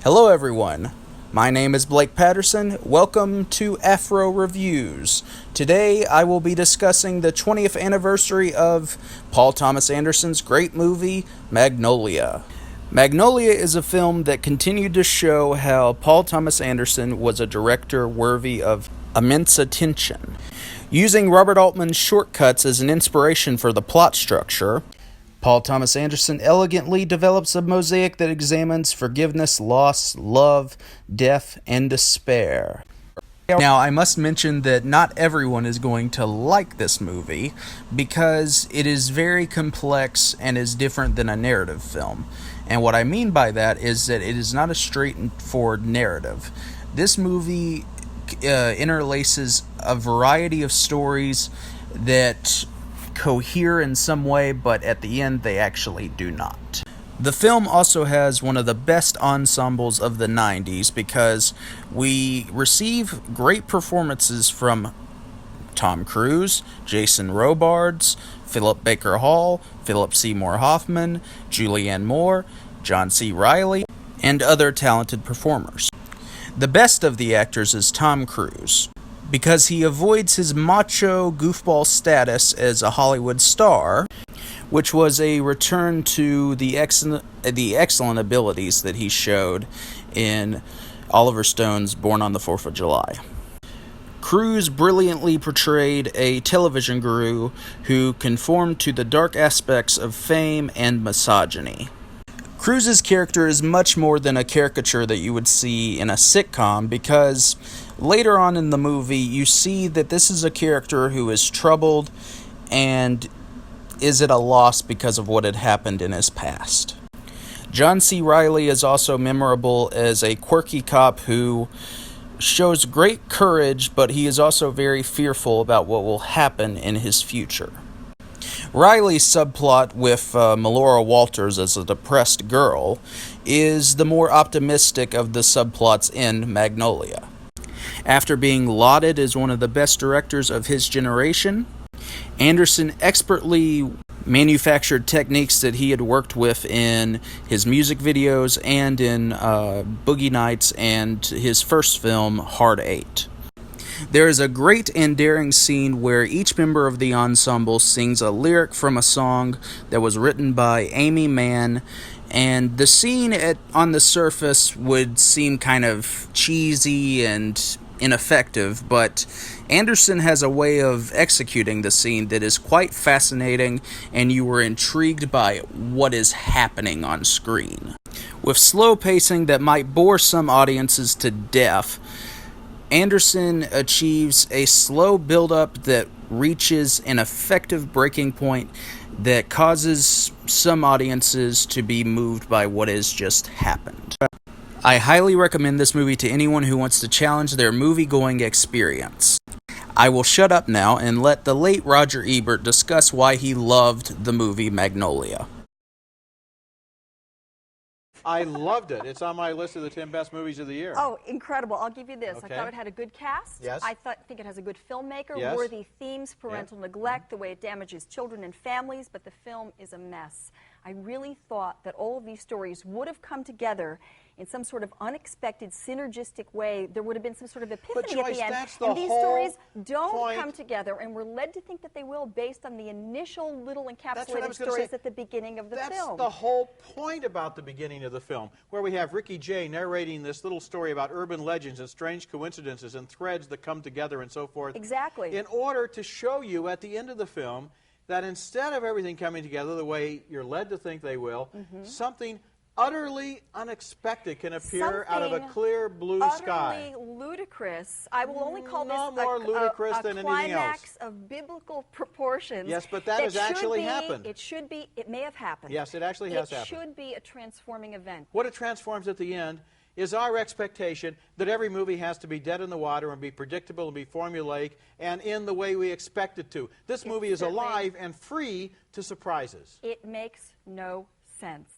Hello everyone, my name is Blake Patterson. Welcome to Afro Reviews. Today I will be discussing the 20th anniversary of Paul Thomas Anderson's great movie, Magnolia. Magnolia is a film that continued to show how Paul Thomas Anderson was a director worthy of immense attention. Using Robert Altman's shortcuts as an inspiration for the plot structure, Paul Thomas Anderson elegantly develops a mosaic that examines forgiveness, loss, love, death, and despair. Now, I must mention that not everyone is going to like this movie because it is very complex and is different than a narrative film. And what I mean by that is that it is not a straightforward narrative. This movie interlaces a variety of stories that cohere in some way, but at the end they actually do not. The film also has one of the best ensembles of the 90s because we receive great performances from Tom Cruise, Jason Robards, Philip Baker Hall, Philip Seymour Hoffman, Julianne Moore, John C. Reilly, and other talented performers. The best of the actors is Tom Cruise, because he avoids his macho goofball status as a Hollywood star, which was a return to the excellent abilities that he showed in Oliver Stone's Born on the 4th of July. Cruise brilliantly portrayed a television guru who conformed to the dark aspects of fame and misogyny. Cruise's character is much more than a caricature that you would see in a sitcom, because later on in the movie you see that this is a character who is troubled and is at a loss because of what had happened in his past. John C. Reilly is also memorable as a quirky cop who shows great courage, but he is also very fearful about what will happen in his future. Riley's subplot with Melora Walters as a depressed girl is the more optimistic of the subplots in Magnolia. After being lauded as one of the best directors of his generation, Anderson expertly manufactured techniques that he had worked with in his music videos and in Boogie Nights and his first film, Hard Eight. There is a great and daring scene where each member of the ensemble sings a lyric from a song that was written by Amy Mann, and the scene on the surface would seem kind of cheesy and ineffective, but Anderson has a way of executing the scene that is quite fascinating, and you were intrigued by what is happening on screen. With slow pacing that might bore some audiences to death, Anderson achieves a slow build-up that reaches an effective breaking point that causes some audiences to be moved by what has just happened. I highly recommend this movie to anyone who wants to challenge their movie-going experience. I will shut up now and let the late Roger Ebert discuss why he loved the movie Magnolia. I loved it. It's on my list of the 10 best movies of the year. Oh, incredible. I'll give you this. Okay. I thought it had a good cast. Yes. I think it has a good filmmaker, Yes. worthy themes, parental neglect, the way it damages children and families, but the film is a mess. I really thought that all of these stories would have come together in some sort of unexpected, synergistic way. There would have been some sort of epiphany Joyce, at the end. that's the And these whole stories don't point. come together, and we're led to think that they will based on the initial little That's what I encapsulated was gonna stories say. at the beginning of the That's film. the whole point about the beginning of the film, where we have Ricky Jay narrating this little story about urban legends and strange coincidences and threads that come together and so forth. Exactly. In order to show you at the end of the film that instead of everything coming together the way you're led to think they will, something utterly unexpected can appear out of a clear blue sky. Utterly ludicrous. I will only call this No more ludicrous than anything else. climax of biblical proportions. Yes, but that has actually happened. It should be. It may have happened. Yes, it actually has happened. It should be a transforming event. What it transforms at the end is our expectation that every movie has to be dead in the water and be predictable and be formulaic and in the way we expect it to. This movie is alive and free to surprises. It makes no sense.